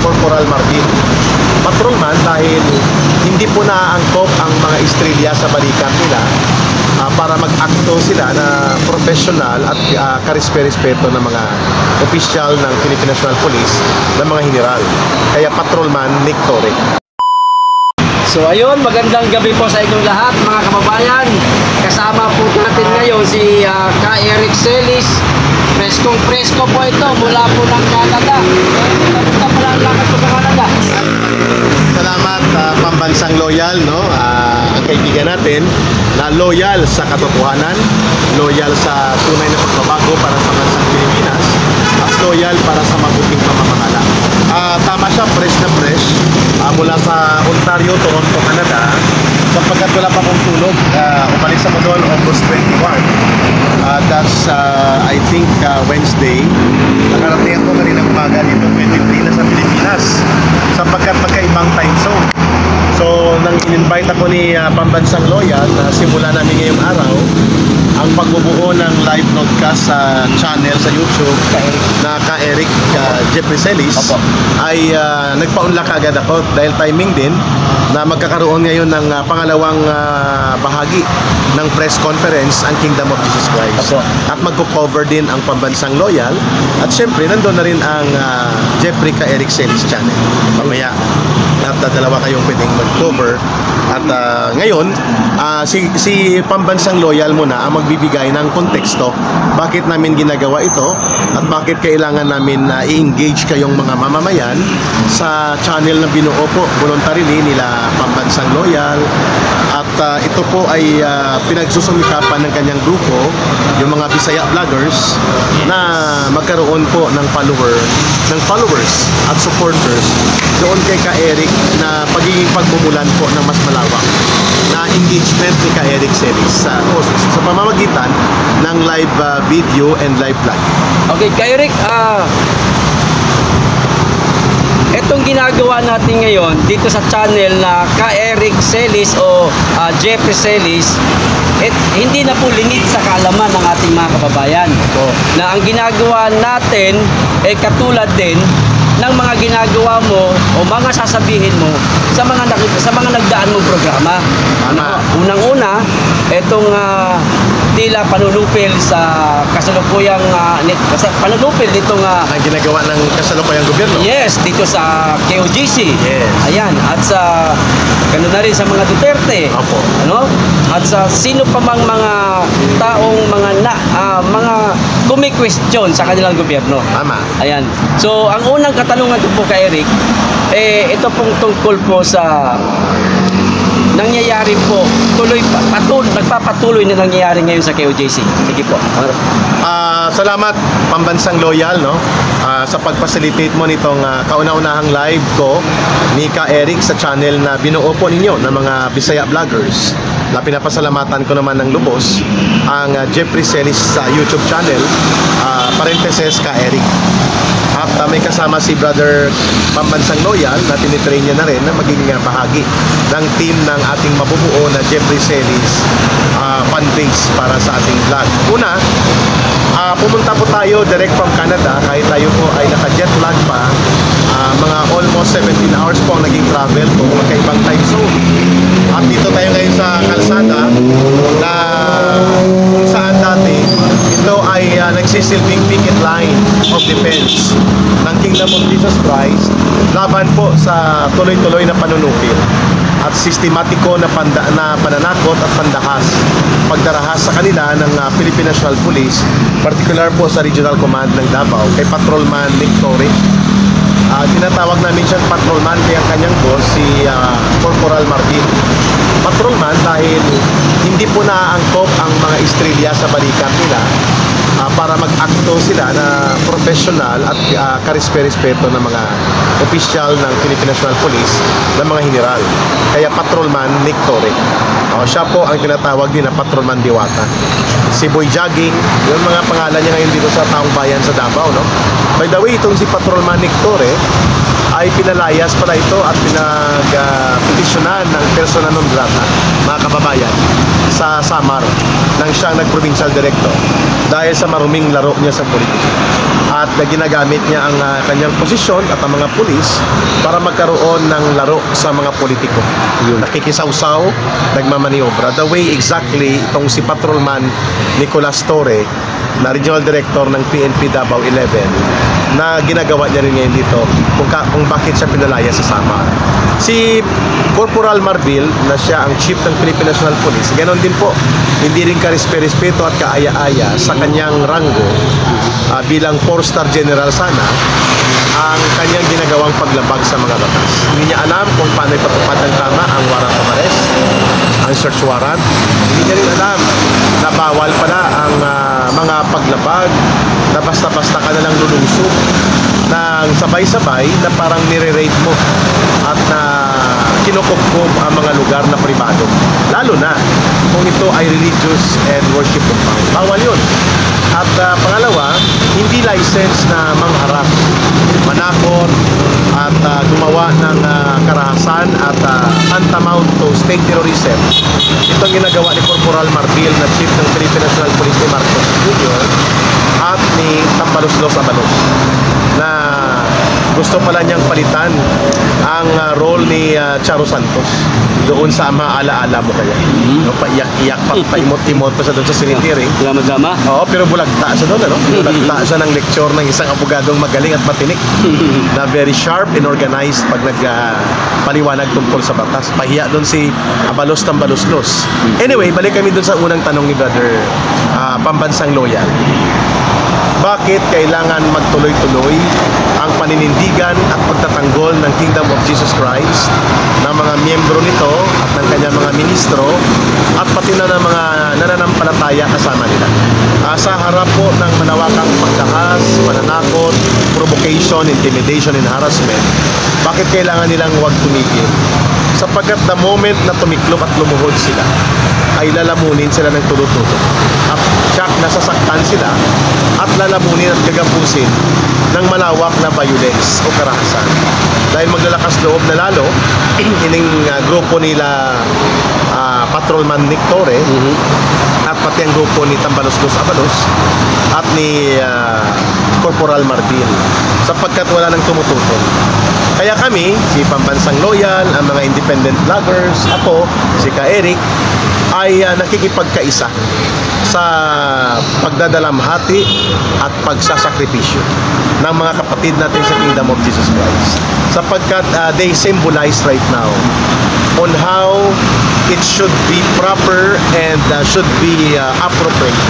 Corporal Martin. Patrolman dahil hindi po naaangkop ang mga estrelya sa balikat nila para mag-akto sila na professional at karespe-respeto ng mga opisyal ng Philippine National Police ng mga general. Kaya Patrolman Nick Torre. So ayun, magandang gabi po sa inyong lahat mga kababayan. Kasama po natin ngayon si Ka Eric Celis. Preskong presko po ito mula po ng Canada. Kamusta pala ang lakad po sa Canada? Salamat pambansang loyal, no? Ang kaibigan natin na loyal sa katotohanan, loyal sa tunay na pagbabago para sa bansang Pilipinas, at loyal para sa mabuting pamamahala. Tama siya, fresh na fresh mula sa Ontario, Toronto, Canada, sapagkat wala pa akong tulog. Umalis ako doon August 21. That's I think Wednesday. Nakarating ako kaninang umaga dito 23 na sa Pilipinas sapagkat magkaibang time zone. So nang in-invite ako ni Pambansang Loyal na simula namin ngayong araw ang pagbubuo ng live broadcast sa channel sa YouTube na Ka Eric Jeffrey Celis, ay nagpaunlak agad ako dahil timing din na magkakaroon ngayon ng pangalawang bahagi ng press conference ang Kingdom of Jesus Christ. At magko-cover din ang Pambansang Loyal at syempre nandun na rin ang Jeffrey Ka Eric Celis channel. Mamaya at dalawa kayong pwedeng mag-cover. At ngayon, si Pambansang Loyal muna ang magbibigay ng konteksto bakit namin ginagawa ito at bakit kailangan namin i-engage kayong mga mamamayan sa channel na binuo po voluntarily nila Pambansang Loyal. At ito po ay pinagsusumikapan ng kanyang grupo, yung mga Bisaya vloggers, na magkaroon po ng followers at supporters doon kay Ka Eric na pagiging pagmumulan po ng mas malawak na engagement ni Ka Eric Celis sa pamamagitan ng live video and live vlog. Okay, Ka Eric, itong ginagawa natin ngayon dito sa channel na Ka Eric Celis o Jeffrey Celis, hindi na po lingid sa kaalaman ng ating mga kababayan. Na ang ginagawa natin ay katulad din ng mga ginagawa mo o mga sasabihin mo sa mga nagdaan mong programa. Unang-una, itong tila panunupil sa kasalukuyang panunupil nitong ang ginagawa ng kasalukuyang gobyerno. Yes, dito sa KOJC. Yes. Ayan, at sa ganoon na rin sa mga Duterte. Opo. Ano? At sa sino pa mang mga taong mga kumi-question sa kanilang gobyerno. Tama. Ayan. So, ang unang katanungan ko po kay Eric, ito pong tungkol po sa nangyayari po, nagpapatuloy na nangyayari ngayon sa KOJC. Sige po. Salamat Pambansang Loyal, no? Sa pag-facilitate mo nitong kauna-unahang live ko ni Ka Eric sa channel na binuo po ninyo ng mga Bisaya vloggers. Na pinapasalamatan ko naman ng lubos ang Jeffrey Celis sa YouTube channel, parentheses Ka Eric. At may kasama si Brother Pambansang Loyal na tinitrain niya na rin na maging bahagi ng team ng ating mabubuo na Jeffrey Celis fundraise para sa ating vlog. Una, pumunta po tayo direct from Canada kahit tayo po ay naka-jet lag pa. Mga almost 17 hours po ang naging travel po, magkaibang time zone. At dito tayo ngayon sa kalsada na kung saan dati ito ay nagsisilbing picket line of defense ng Kingdom of Jesus Christ laban po sa tuloy-tuloy na panunupil at sistematiko na pananakot at pagdarahas sa kanila ng Philippine National Police, particular po sa Regional Command ng Davao kay Patrolman Nick Torre. Tinatawag namin siyang Patrolman kaya ang kanyang boss si Corporal Martin. Patrolman dahil hindi po naaangkop ang mga estrelya sa balikat nila para mag-akto sila na professional at karespe-respeto ng mga opisyal ng Philippine National Police ng mga general. Kaya Patrolman Nick Torre. Siya po ang tinatawag din na Patrolman Diwata. Si Boy Jogging, yung mga pangalan niya ngayon dito sa taong bayan sa Davao, no? By the way, itong si Patrolman Nick Torre ay pinalayas pala ito at pinag-petisyonan ng persona non grata, mga kababayan, sa Samar nang siyang nag-provincial director dahil sa maruming laro niya sa politika. at ginagamit niya ang kanyang posisyon at ang mga pulis para magkaroon ng laro sa mga politiko. Nakikisawsaw, nagmamaniobra. The way exactly itong si Patrolman Nicolas Torre, na Regional Director ng PNP Davao 11, na ginagawa niya rin ngayon dito kung bakit siya pinalaya sa Samar. Si Corporal Marbil, na siya ang Chief ng Philippine National Police, ganon din po, hindi rin ka-respeto at kaaya-aya sa kanyang ranggo bilang 4-star general sana ang kanyang ginagawang paglabag sa mga batas. Hindi niya alam kung paano ipatupad ng tama ang warrant of arrest, ang search warrant. Hindi niya rin alam na bawal pala ang mga paglabag, na basta-basta ka na lang lulusog ng sabay-sabay na parang nire-raid mo at na kinukupkup ang mga lugar na pribado. Lalo na kung ito ay religious and worship compound. Bawal yun. At pangalawa, hindi license na mangharap, manakot at gumawa ng karahasan at tantamount to state terrorism. Itong ginagawa ni Corporal Marbil, na Chief ng Philippine National Police ni Marcos Jr. at ni Tambaloslos Abalos, na gusto pala niyang palitan ang role ni Charo Santos doon sa maalaala mo kaya. No, paiyak-iyak, paimot-imot pa siya doon sa cemetery. Drama-drama. Oo, pero bulagta siya doon, ano? Bulagta siya ng lecture ng isang abogadong magaling at matinik na very sharp and organized pag nagpaliwanag tungkol sa batas. Pahiya doon si Abalos Tambaloslos. Anyway, balik kami doon sa unang tanong ni Brother Pambansang Loyal. Bakit kailangan magtuloy-tuloy ang paninindigan at pagtatanggol ng Kingdom of Jesus Christ ng mga miyembro nito at ng kanyang mga ministro at pati na ng mga nananampalataya kasama nila? Sa harap po ng manawakang pagdahas, mananakot, provocation, intimidation, and harassment, bakit kailangan nilang huwag tumigil? Sapagkat the moment na tumiklop at lumuhod sila, ay lalamunin sila ng tulo-tulo. At tsak nasasaktan sila at lalamunin at gagampusin ng malawak na violence o karahasan. Dahil maglalakas loob na lalo, ining grupo nila Patrolman Nick Torre at pati ang grupo ni Tambaloslos Abalos at ni Corporal Marbil, sapagkat wala nang tumututol. Kaya kami, si Pambansang Loyal, ang mga independent vloggers, ako, si Ka Eric, ay nakikipagkaisa sa pagdadalamhati at pagsasakripisyo ng mga kapatid natin sa Kingdom of Jesus Christ, sapagkat they symbolize right now on how it should be proper and should be appropriate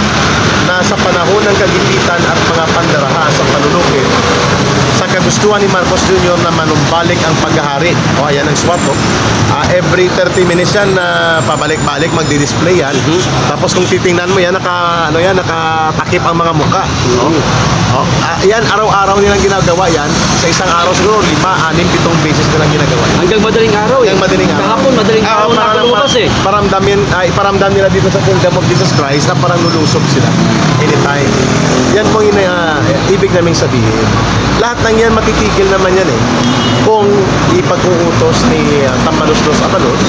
na sa panahon ng kagipitan at mga pandaraha sa panunukit, sa kagustuhan ni Marcos Jr. na manumbalik ang paghahari. O ayan ang SWAT, every 30 minutes yan na pabalik-balik magdi-display yan. Tapos kung titingnan mo yan, nakatakip ang mga muka. Yan, araw-araw nilang ginagawa yan. Sa isang araw siguro 5, 6, 7 beses nilang ginagawa yan. Hanggang madaling araw Hanggang madaling araw. Kahapon, madaling araw na lumabas eh. Iparamdam nila dito sa Kingdom of Jesus Christ na parang lulusob sila anytime. Yan po yung ibig naming sabihin. Lahat ng yan, matitigil naman yan eh, kung ipag-uutos ni Tambaloslos Abalos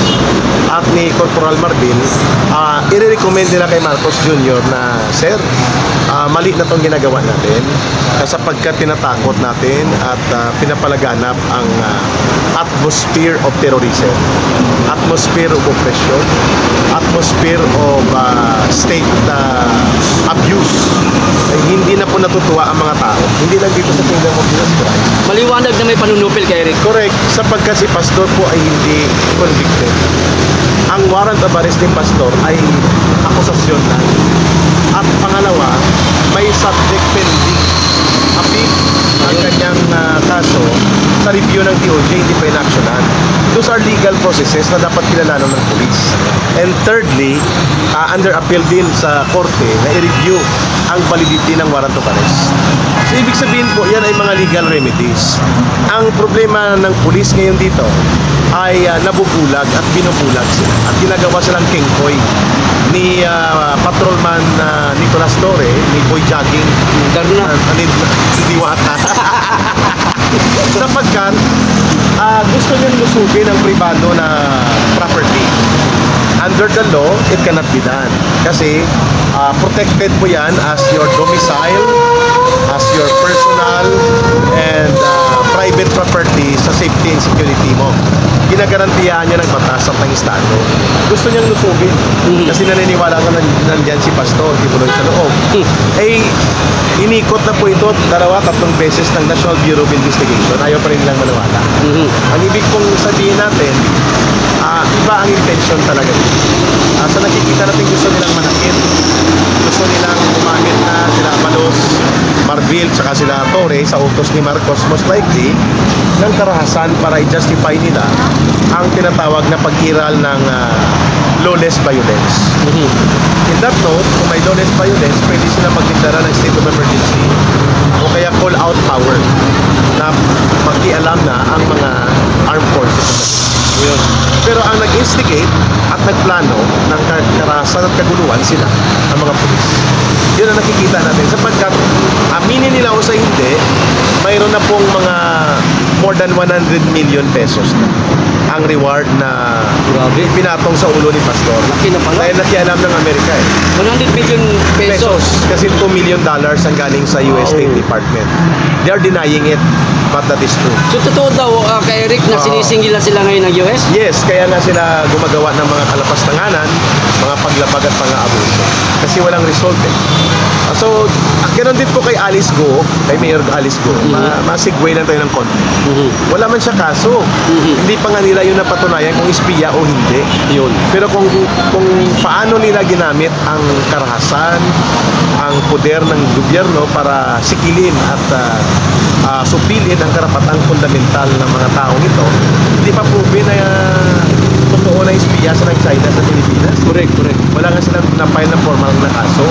at ni Corporal Marbil, i-recommend nila kay Marcos Jr. na, Sir, mali na itong ginagawa natin sapagkat tinatakot natin at pinapalaganap ang atmosphere of terrorism, atmosphere of oppression, atmosphere of state abuse. Ay, hindi na po natutuwa ang mga tao, hindi lang dito sa Kingdom of Jesus Christ. Maliwanag na may panunupil kay Eric. Correct, sapagkat si pastor po ay hindi convicted. Ang warrant of arrest ng pastor ay akusasyon lang. At pangalawa, may subject pending appeal ang kanyang kaso sa review ng DOJ, hindi pa inaksyonan. Those are legal processes na dapat kilalanan ng police. And thirdly, under appeal din sa korte na i-review ang validity ng warrant of arrest. So, ibig sabihin po, yan ay mga legal remedies. Ang problema ng police ngayon dito ay nabubulag at binubulag sila. At ginagawa silang kingkoy ni Patrolman Nicolas Torre, ni Boy Jogging, Diwata. Sapagkat gusto niyang lusugin ang pribado na property. Under the law, it cannot be done. Kasi protected po yan as your domicile, as your personal and private property sa safety and security mo. Ginagarantiyahan niya ng batas at ng Estado. Gusto niyang lupugin. Kasi naniniwala ka nandyan si Pastor, kibuloy sa loob. Eh, inikot na po ito 2-3 beses ng National Bureau of Investigation. Ayaw pa rin nilang maniwala. Ang ibig pong sabihin natin, iba ang intention talaga. Sa nakikita natin, gusto nilang manakit. Gusto nilang gumamit na sila Malos, Marvil, tsaka sila Torre sa utos ni Marcos, most likely, ng karahasan para i-justify nila ang tinatawag na pag-iral ng lawless violence. In that note, kung may lawless violence, pwede sila magdeklara ng state of emergency o kaya call out power na magkialam na ang mga armed forces. Yun. Pero ang nag-instigate at nagplano ng karahasan at kaguluhan sila, ang mga pulis. Yun ang nakikita natin. Sapagkat aminin nila o sa hindi, mayroon na pong mga more than 100 million pesos na ang reward na pinatong sa ulo ni Pastor. Laki na pala. Dahil nakialam ng Amerika 100 million pesos. Kasi $2 million ang galing sa US State Department. They are denying it, but that is true. So totoo daw kay Eric na sinisingilan sila ngayon ng US? Yes, kaya nga sila gumagawa ng mga kalapastanganan, mga paglabag at pang-aabuso. Kasi walang result eh. So, ganoon din po kay Alice Go, kay Mayor Alice Go, masigway lang tayo ng konti. Wala man siya kaso. Hindi pa nga nila yun napatunayan kung espiya o hindi. Yun. Pero kung paano nila ginamit ang karahasan, ang poder ng gobyerno para sikilin at supilin ang karapatang fundamental ng mga taong ito, hindi pa proven na totoo na espiya sa ng China sa Pilipinas. Correct. Wala nga silang na-file na formal na kaso.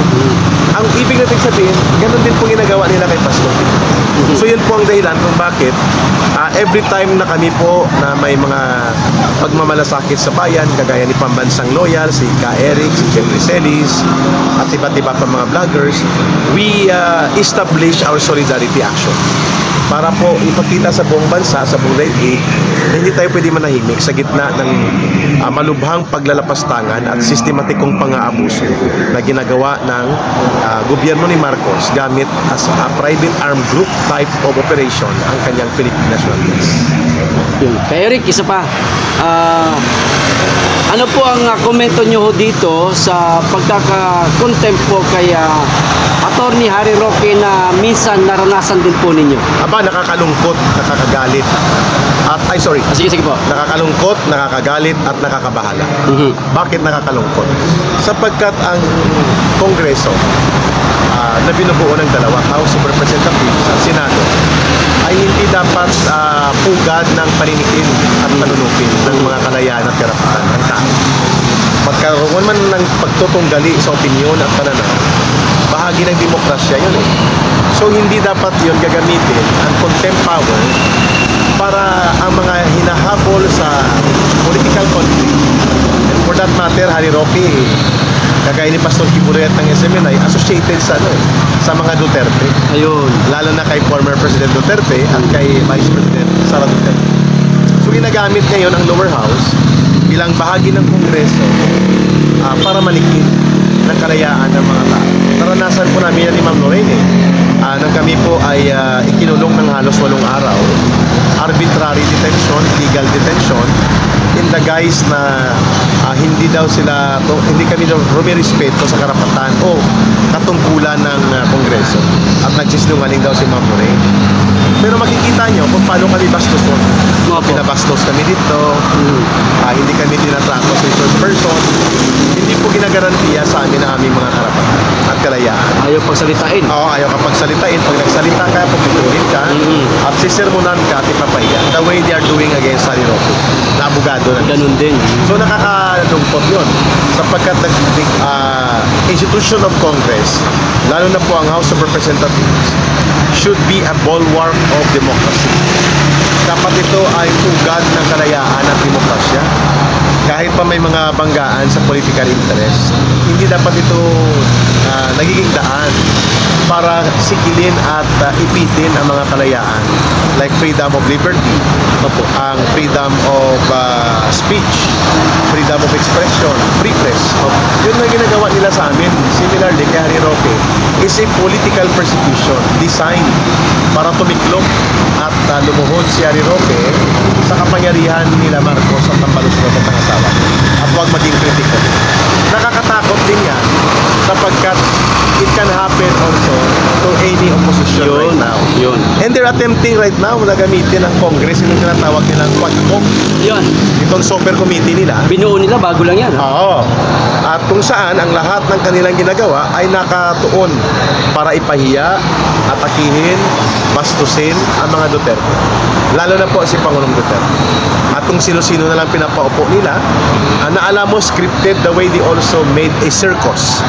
Ang ibig natin sabihin, ganun din po ginagawa nila kay Pastor. So yun po ang dahilan kung bakit every time na kami po na may mga pagmamalasakit sa bayan, kagaya ni Pambansang Loyal, si Ka Eric, si Jeffrey Celis, at iba't iba pa mga vloggers, we establish our solidarity action para po ipakita sa buong bansa, sa buong daigdig, na hindi tayo pwede manahimik sa gitna ng malubhang paglalapastangan at sistematikong pang-aabuso na ginagawa ng gobyerno ni Marcos gamit as a private armed group type of operation ang kanyang Philippine National Police. Kay Eric, isa pa. Ano po ang komento nyo dito sa pagkaka-contempt po kay Attorney Harry Roque na minsan naranasan din po ninyo? Aba, nakakalungkot, nakakagalit. Sige po. Nakakalungkot, nakakagalit at nakakabahala. Bakit nakakalungkot? Sapagkat ang Kongreso na binubuo ng dalawa, House of Representatives at Senado, ay hindi dapat pugad ng paninikin at panunupin ng mga kalayaan at karapatan ng tao. Magkaroon man ng pagtutunggali sa opinyon at pananaw, bahagi ng demokrasya yun eh. So hindi dapat yun gagamitin ang contempt power para ang mga hinahabol sa political conflict. And for that matter, Harry Roque, kagaya ni Pastor Kiburet ng SMNI, associated sa mga Duterte. Ayun. Lalo na kay former President Duterte at kay Vice President Sara Duterte. So ginagamit ngayon ang lower house bilang bahagi ng Kongreso para manikin ng kalayaan ng mga tao. Naranasan po namin yan ni Ma'am Lorraine nang kami po ay ikinulong ng halos 8 araw, arbitrary detention, legal detention, in the guise na hindi kami rumirespeto sa karapatan o katungkulan ng Kongreso at nagsisinungaling daw si Ma'am Lorraine. Pero makikita nyo kung paano kami bastuson. Pinabastos kami dito, hindi kami tinatrato sa resource person, hindi po ginagarantiya sa amin ang aming mga karapatan at kalayaan. Ayaw pagsalitain. Oo, ayaw ka pagsalitain. Pag nagsalita ka, pupituhin ka, at sisermonan ka at ipapahiya. The way they are doing against Harry Roque, na abogado na. Ganun din. So nakakalungkot yun sapagkat institution of Congress, lalo na po ang House of Representatives, should be a bulwark of democracy. Dapat ito ay pugad ng kalayaan at demokrasya. Kahit pa may mga banggaan sa political interest, hindi dapat ito nagiging daan para sikilin at ipitin ang mga kalayaan like freedom of liberty, ang freedom of speech, freedom of expression, free press. Yun na ginagawa nila sa amin. Similarly, kay Harry Roque, is a political persecution designed para tumiklop at lumuhod si Harry Roque sa kapangyarihan nila Marcos at ang balustot at ang asawa. At huwag maging kritiko. Nakakatakot din yan sapagkat it can happen also to any opposition right now. Yun. And they're attempting right now na gamitin ang Congress yung tinatawag nilang Quadcom. Yun. Itong super committee nila. Binuo nila bago lang yan. Oo. At kung saan ang lahat ng kanilang ginagawa ay nakatuon para ipahiya, atakihin, bastusin ang mga Duterte. Lalo na po si Pangulong Duterte. At kung sino-sino na lang pinapaupo nila, na alam mo scripted the way they also made a circus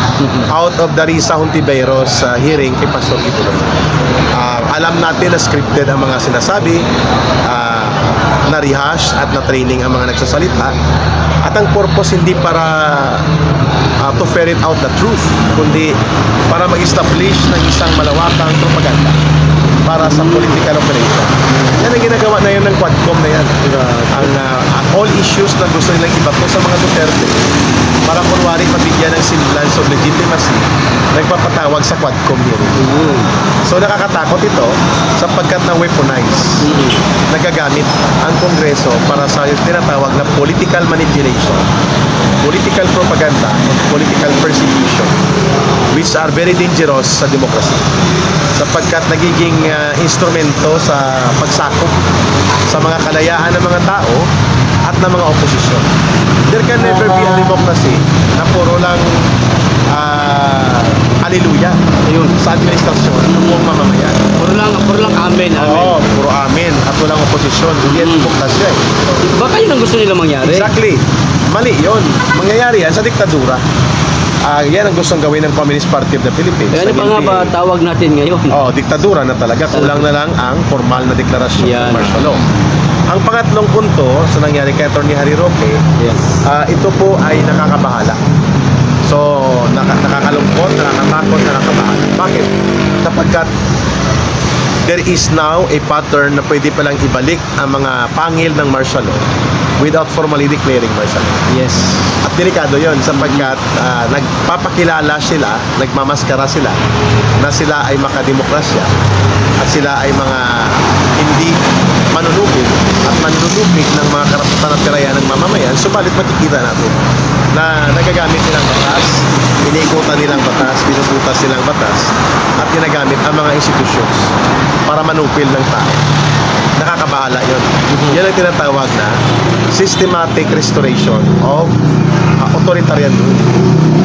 out of the Risa Hontiveros hearing kay Pastor Kibuloy. Alam natin na scripted ang mga sinasabi, na-rehash at na-training ang mga nagsasalita. At ang purpose hindi para to ferret out the truth, kundi para mag-establish ng isang malawakang propaganda para sa political operation. Yan ang ginagawa na yun ng Quadcom na yan. Ang all issues na gusto nilang ibato sa mga Duterte para kunwari mabigyan ng semblance of legitimacy, nagpapatawag sa Quadcom hearing. So nakakatakot ito sapagkat na-weaponize. Nagagamit ang Kongreso para sa tinatawag na political manipulation, political propaganda, and political persecution, which are very dangerous sa demokrasya sapagkat nagiging instrumento sa pagsakop sa mga kalayaan ng mga tao at ng mga oposisyon. There can never be a democracy na puro lang hallelujah sa administrasyon ng buong mamamayan. Puro lang amen. Oo, puro amen at walang oposisyon. Hindi yan demokrasya eh. Baka yun ang gusto nila mangyari. Exactly. Mali yun. Mangyayari yan sa diktadura. Yan ang gustong gawin ng Communist Party of the Philippines. Ano pa nga ba tawag natin ngayon? Diktadura na talaga. Kulang na lang ang formal na deklarasyon ng martial law. Ang pangatlong punto sa nangyari kay Atty. Harry Roque, ito po ay nakakabahala. So, nakakalungkot, nakakatakot, nakakabahala. Bakit? Sapagkat there is now a pattern na pwede palang ibalik ang mga pangil ng martial law without formally declaring martial law. Yes. At delikado yon sapagkat nagpapakilala sila, nagmamaskara sila na sila ay makademokrasya at sila ay mga hindi manunubig at manunubig ng mga karapatan at tirayan ng mamamayan. Subalit makikita natin na nagagamit nilang batas, iniikutan nilang batas, binubutas nilang batas at ginagamit ang mga institutions para manupil ng tao. Nakakabahala yun. Yan ang tinatawag na systematic restoration of authoritarian rule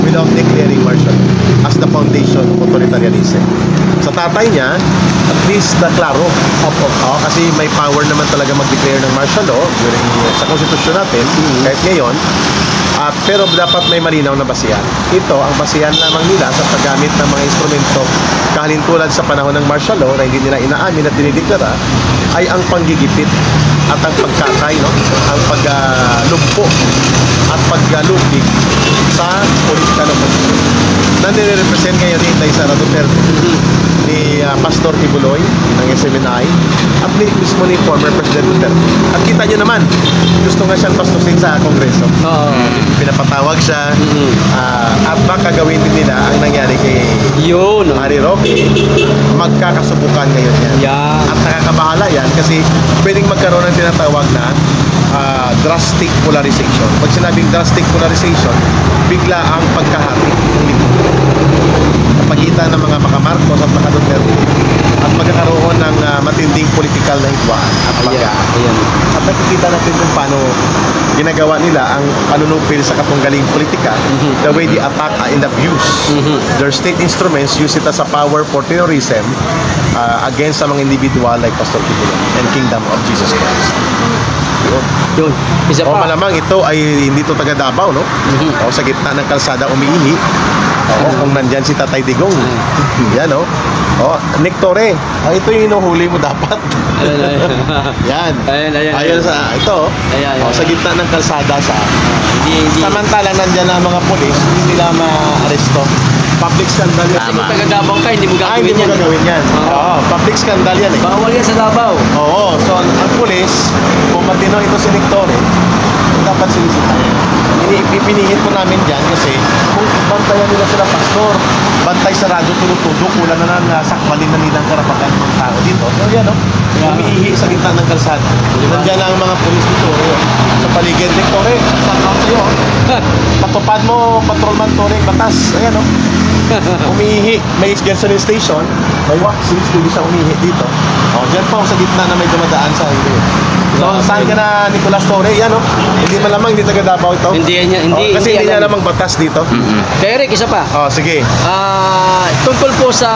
without declaring martial law as the foundation of authoritarianism. Sa tatay niya, at least klaro. Kasi may power naman talaga mag-declare ng martial law during sa konstitusyon natin, kahit ngayon. Pero dapat may malinaw na basihan. Ito, ang basihan lamang nila sa paggamit ng mga instrumento kahalintulad sa panahon ng martial law na hindi nila inaamin at dinideklara ay ang panggigipit at ang pagkakay, ang paglumpo at paggalugig sa political opposition na nire-represent ngayon ni Inday Sara Duterte, ni Pastor Kibuloy ng SMNI at mismo ni former President Duterte. At kita nyo naman, gusto nga siyang pastusin sa Kongreso. Pinapatawag siya at baka gawin din nila ang nangyari kay Harry Roque. Magkakasubukan ngayon yan. At nakakabahala yan kasi pwedeng magkaroon ng tinatawag na drastic polarization. Pag sinabing drastic polarization, bigla ang pagkahati ng lipunan sa pagitan ng mga makamarcos at mga Duterte at magkakaroon ng matinding political na hidwaan at pagkaan. At nakikita natin kung paano ginagawa nila ang panunupil sa katunggaling politika, the way they attack and abuse their state instruments, use it as a power for terrorism against sa mga individual like Pastor Kibuloy and Kingdom of Jesus Christ. Yun. Isa pa. Malamang ito ay hindi to taga Davao, no? Sa gitna ng kalsada umiihi. Kung nandyan si Tatay Digong. Yan, no? Nick Torre. Ito yung inuhuli mo dapat. Yan. Ayun sa ito. Sa gitna ng kalsada sa samantalang nandyan na mga polis, hindi nila ma-aresto. Public scandal yan. Kung taga-Davao ka, hindi mo Hindi mo gagawin yan. Public scandal yan eh. Bawal yan sa Davao. So ang pulis, kung matino ito si Nick Torre, dapat sinisitahin. Ipinihit po namin dyan kasi kung bantayan nila sila pastor, bantay sarado, tulo-tulo, kulang na sakmalin na nilang karapatan ng mga tao dito. So yan, no? Umiihi sa gitna ng kalsada. Nandiyan na ang mga polis dito. Sa paligid, Tore, shout out sa'yo. Patupad mo, patrolman Tore, batas. Ayan, no? Umiihi. May gasoline station, may waxings, hindi siya umiihi dito. O, dyan po sa gitna na may dumadaan sa highway. So, saan ka na, Nicolas Torre? Yan, no? Hindi malamang, hindi taga Davao ito. Hindi niya, hindi. Kasi hindi niya alam. alam ang batas dito. Kaya Eric, isa pa. Oh, sige. Tungkol po sa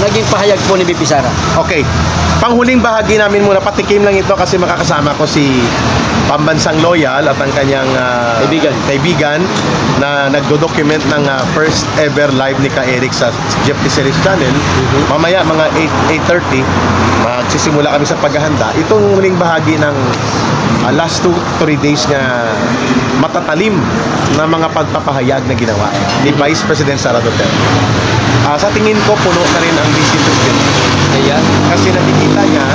naging pahayag po ni BP Sara. Okay. Panghuling bahagi namin muna, patikim lang ito kasi makakasama ko si Pambansang Loyal at ang kanyang kaibigan na nagdo-document ng first ever live ni Ka Eric sa Jeff Picelis channel. Mamaya mga 8:30 magsisimula kami sa paghahanda. Itong huling bahagi ng last 2-3 days nga matatalim na mga pagpapahayag na ginawa ni Vice President Sara Duterte. Sa tingin ko, puno na rin ang Vice President. Ayan. Kasi nakikita niya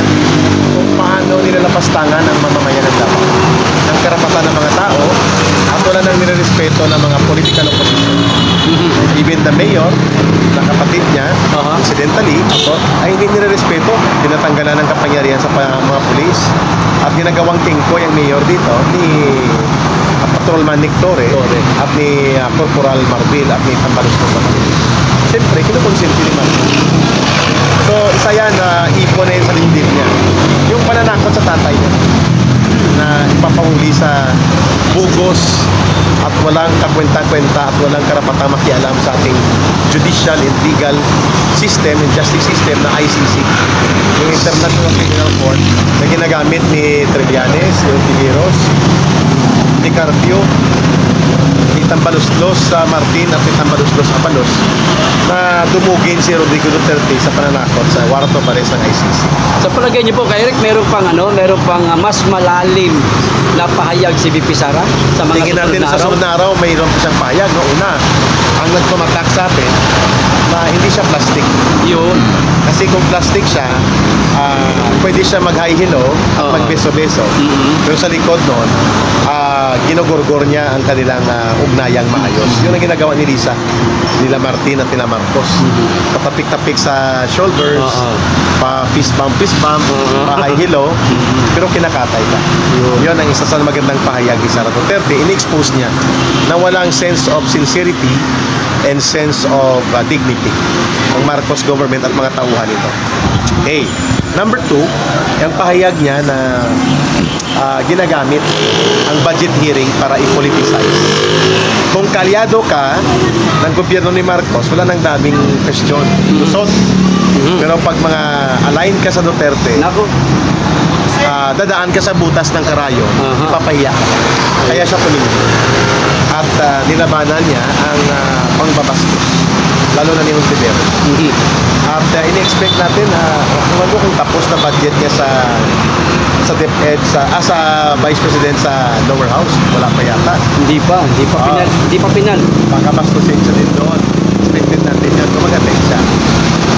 kung paano nilalapastangan ang mamamayan ng Davao, ang karapatan ng mga tao, at wala nang nirerespeto ng mga political opposition. Even the mayor, na kapatid niya, incidentally, ay hindi nirerespeto. Tinatanggalan ng kapangyarihan sa mga pulis. At ginagawang tingkoy ang mayor dito ni Patrolman Nick Torre at ni Corporal Marbil at ni Tambalos Corporal. Siyempre, kinukonsinti ni Marbil. So, isa yan na ipon na yun sa dibdib niya. Yung pananakot sa tatay niya na ipapahuli sa bugos at walang kakwenta-kwenta at walang karapatang makialam sa ating judicial and legal system and justice system na ICC, yung International Criminal Court na ginagamit ni Trillanes, ni Ontiveros, ni Carpio, ni Tambaloslos sa Martin at ni Tambaloslos Apalos na dumugin si Rodrigo Duterte sa pananakot sa warrant of arrest ng ICC. Sa palagay niyo po, Ka Eric, meron pang mas malalim na pahayag si BP Sara sa mga Tingin natin sa sunod na araw, mayroon pa siyang pahayag. No? Una, ang nagtumatak sa atin na hindi siya plastic. Yun. Kasi kung plastic siya, pwede siya mag-high hello at magbeso-beso. Pero sa likod nun, ginugurgur niya ang kanilang ugnayang maayos. Yun ang ginagawa ni Lisa, nila Martin at nila Marcos. Patapik-tapik sa shoulders, pa-fist bump, pa-high hello, pero kinakatay ka. Yun ang isa sa magandang pahayag ni Sara Duterte. In-expose niya na walang sense of sincerity and sense of dignity ang Marcos government at mga tauhan nito. Okay. Number 2, ang pahayag niya na ginagamit ang budget hearing para i-politicize. Kung kalyado ka ng gobyerno ni Marcos, wala nang daming question. Lusot. Pero pag mga aligned ka sa Duterte, dadaan ka sa butas ng karayo, ipapahiya ka. Kaya siya tumingin. At nilabanan niya ang pangbabastos, lalo na ni Ontiveros. At in-expect natin ewan ko kung tapos na budget niya sa DepEd, sa Vice President sa lower house, wala pa yata. Hindi pa pinal. Baka bastusin siya din doon. Expected natin yan, kumagating siya.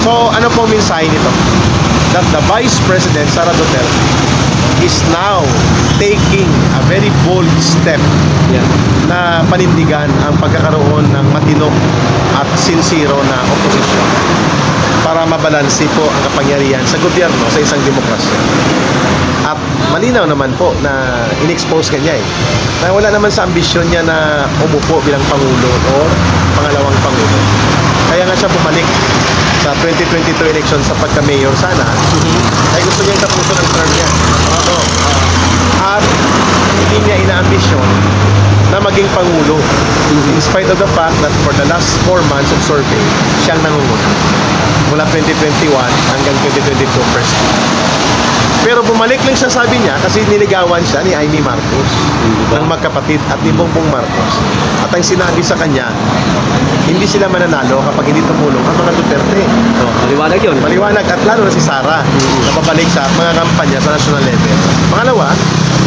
So, ano pong mensahe nito? That the Vice President, Sara Duterte, is now taking a very bold step na panindigan ang pagkakaroon ng matino at sincero na oposisyon para mabalansi po ang kapangyarihan sa gobyerno sa isang demokrasya. At malinaw naman po na in-expose kanya na wala naman sa ambisyon niya na umupo bilang Pangulo o pangalawang Pangulo. Kaya nga siya bumalik sa 2022 election sa pagka-mayor sana. Ay gusto niya tapusin ang term niya. At hindi niya inaambisyon na maging Pangulo, in spite of the fact that for the last 4 months of survey, siyang nangunguna mula 2021 hanggang 2022 first week. Pero bumalik lang siya, sabi niya, kasi niligawan siya ni Amy Marcos, ng magkapatid, at ni Bongbong Marcos. At ang sinabi sa kanya, hindi sila mananalo kapag hindi tumulong ang mga Duterte. Maliwanag yun. Maliwanag, at lalo na si Sara, na babalik sa mga kampanya sa national level. Pangalawa,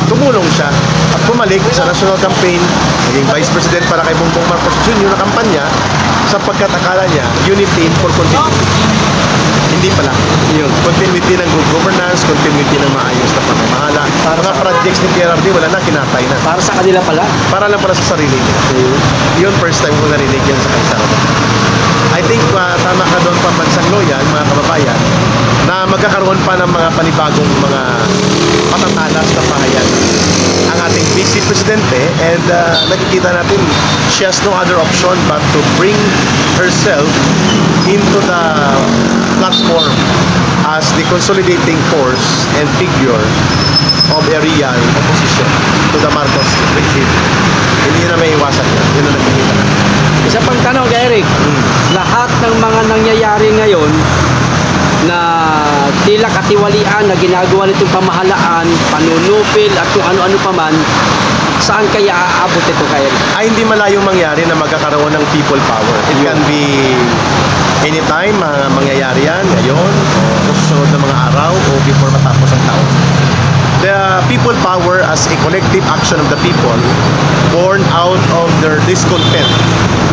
tumulong siya at bumalik sa national campaign, naging Vice President para kay Bongbong Marcos Jr. na kampanya sapagkat akala niya unity for continuity. Hindi pala. Yun. Continuity ng good governance, continuity ng maayos na pamamahala. Mga projects ni PRRD, wala na, kinatay na. Para sa kanila pala. Para lang para sa sarili nila. Yun, first time ko narinig yan sa kalsada. I think tama ka doon, Pambansang Loyal, mga kababayan, na magkakaroon pa ng mga panibagong mga matatalas na pahayag ang ating Vice Presidente, and nakikita natin she has no other option but to bring herself into the platform as the consolidating force and figure of a real opposition to the Marcos regime. Hindi na may iwasan yan. Yun ang nakikita natin. Isa pang tanong, Eric. Lahat ng mga nangyayari ngayon na tila katiwalian na ginagawa nitong pamahalaan, panunupil at kung ano-ano pa man, saan kaya aabot ito, Eric? Ay, hindi malayong mangyari na magkakaroon ng people power. It can be anytime, mangyayari yan, ngayon, o susunod na mga araw, o before matapos ang taon. The people power as a collective action of the people born out of their discontent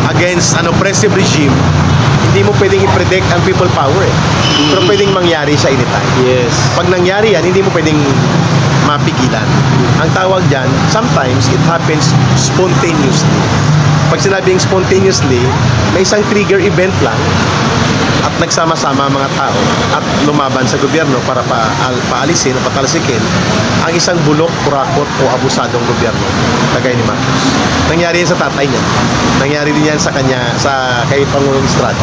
against an oppressive regime. Hindi mo pwedeng i-predict ang people power eh. Pero pwedeng mangyari siya anytime. Yes. Pag nangyari yan, hindi mo pwedeng mapigilan. Ang tawag dyan, sometimes it happens spontaneously. Pag sinabing spontaneously, may isang trigger event lang at nagsama-sama ang mga tao at lumaban sa gobyerno para paalisin o patalsikin ang isang bulok, kurakot o abusadong gobyerno kagaya ni Marcos. Nangyari yan sa tatay niya. Nangyari din yan sa kanya, kay Pangulong Estrada.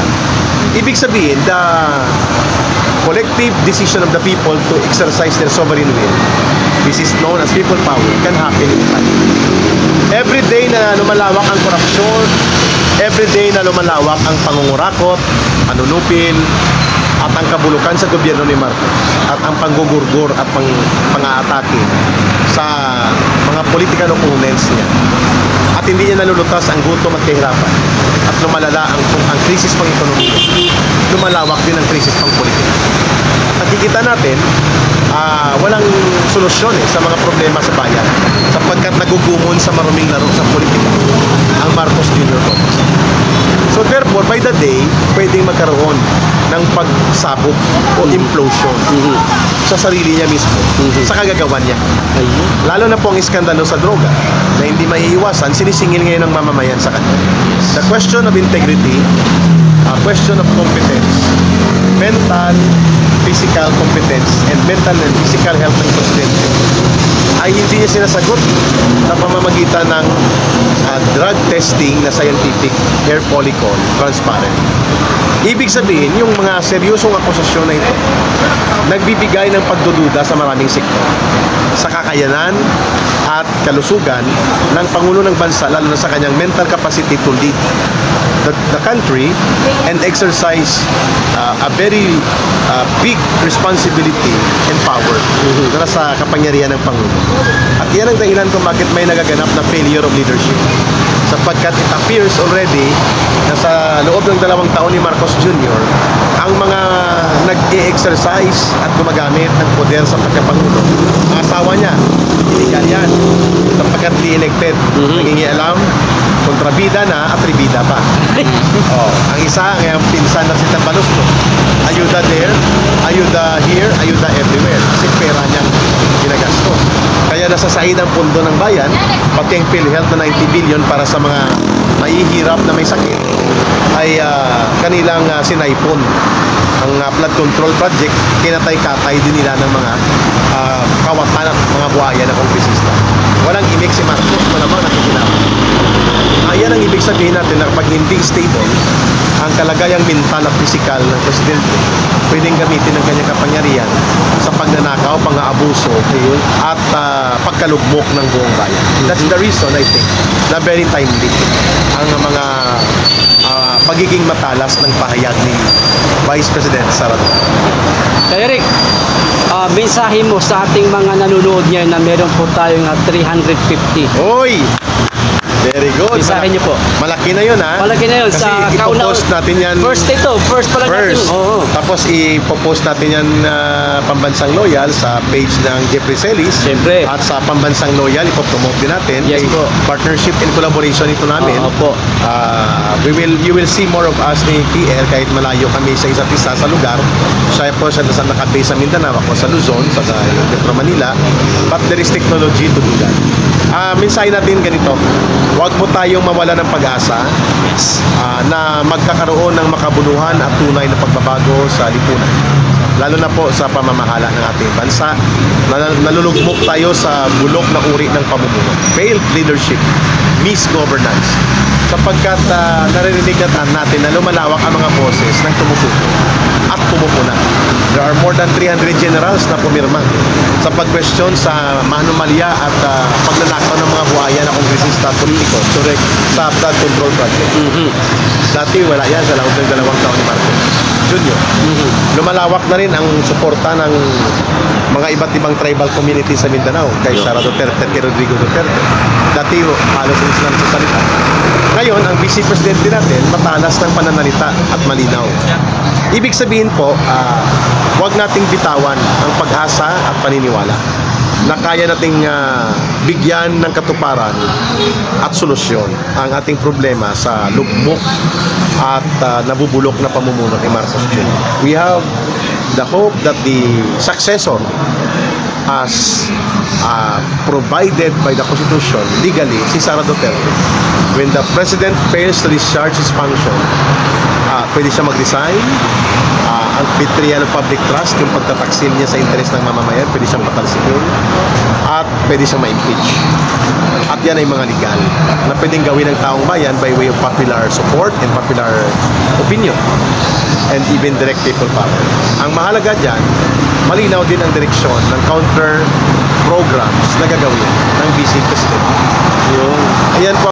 Ibig sabihin, the collective decision of the people to exercise their sovereign will, this is known as people power, can happen anytime. Every day na lumalawak ang korupsyon, every day na lumalawak ang pangungurakot, panunupil, at ang kabulukan sa gobyerno ni Marcos, at ang panggugurgur at pang-aatake sa mga political opponents niya, at hindi niya nalulutas ang gutom at kahirapan, at lumalala ang krisis pang ekonomiya, lumalawak din ang krisis pang politika. Nakikita natin, walang solusyon sa mga problema sa bayan sapagkat nagugumon sa maruming laro sa politika ang Marcos Jr. So therefore, by the day, pwedeng magkaroon ng pagsabog o implosion sa sarili niya mismo, sa kagagawan niya. Lalo na po ang iskandalo sa droga na hindi maiiwasan, sinisingil ngayon ng mamamayan sa kanya. The question of integrity, a question of competence, mental, physical competence, and mental and physical health ng presidente ay hindi niya sinasagot sa pamamagitan ng drug testing na scientific, hair follicle, transparent. Ibig sabihin, yung mga seryosong akusasyon na ito nagbibigay ng pagdududa sa maraming sektor sa kakayanan at kalusugan ng Pangulo ng Bansa, lalo na sa kanyang mental capacity to lead the country and exercise a very big responsibility and power na sa kapangyarihan ng Pangulo. At yan ang dahilan kung bakit may nagaganap na failure of leadership, sapagkat it appears already na sa loob ng 2 taon ni Marcos Jr., ang mga nag-e-exercise at gumagamit ng poder sa pagkapangulo, ang asawa niya, illegal yan, sapagkat di elected, nangingialam, kontrabida na at ribida pa. Ang isa, ang pinsan ng si Tambalusco, ayuda there, ayuda here, ayuda everywhere, kasi pera niyang ginagastos. Kaya nasasaid ang pondo ng bayan, pati ang PhilHealth na 90 billion para sa mga mahihirap na may sakit, ay kanilang sinaipon. Ang blood control project, kinatay-katay din nila ng mga kawatan at mga buhaya na kongresista. Walang imik si Marcos, malamang nakikinama. Yan ang ibig sabihin natin na kapag hindi stable ang kalagayang mental at physical ng presidente, pwedeng gamitin ang kanyang kapangyarihan sa pagnanakaw, pang-aabuso at pagkalugmok ng buong bayan. That's the reason, I think, na very timely ang mga pagiging matalas ng pahayag ni Vice President Sara Duterte. Kaya Eric, mensahe mo sa ating mga nanonood niya na meron po tayong 350. Hoy! Very good. Isahin niyo po. Malaki na yun, ha? Malaki na yun. Kasi Sa ipopost natin yan. First pa lang natin. First. Oo. Tapos ipopost natin yan Pambansang Loyal sa page ng Jeffrey Celis. Siyempre. At sa Pambansang Loyal, ipopromote din natin. Yes po. Partnership and collaboration ito namin. Opo. You will see more of us ni PL kahit malayo kami sa isa't isa sa lugar. Siya po siya nasa nakabase sa Mindanao, ako sa Luzon, sa Metro Manila. But there is technology to do that. Mensahe natin ganito, huwag mo tayong mawala ng pag-asa na magkakaroon ng makabuluhan at tunay na pagbabago sa lipunan. Lalo na po sa pamamahala ng ating bansa. Nalulugmok tayo sa bulok na uri ng pamumuno. Failed leadership, misgovernance. Sapagkat naririnig natin na lumalawak ang mga boses ng tumututo at pumupuna. There are more than 300 generals na pumirma sa pag-question sa anomalya at pagnanakaw ng mga buhaya na kongresista at politiko sa flood control project. Dati wala yan sa loob ng 2 taon ni Marcos Jr. Lumalawak na rin ang suporta ng mga iba't ibang tribal community sa Mindanao kay Sara Duterte, kay Rodrigo Duterte. Dati halos hindi sila sa salita. Ngayon, ang vice presidente natin matalas ng pananalita at malinaw. Ibig sabihin po, huwag nating bitawan ang pag-asa at paniniwala na kaya nating bigyan ng katuparan at solusyon ang ating problema sa lugmok at nabubulok na pamumuno ni Marcos Jr. We have the hope that the successor as provided by the Constitution legally, si Sara Duterte, when the President fails to discharge his function, pwede siya mag-resign. Ang betrayal of public trust, yung pagtataksil niya sa interes ng mamamayan, pwede siyang patalsikin at pwede siyang ma-impeach. At yan ay mga legal na pwedeng gawin ng taong bayan by way of popular support and popular opinion and even direct people power. Ang mahalaga dyan, malinaw din ang direksyon ng counter programs na gagawin ng Vice President. Ayan po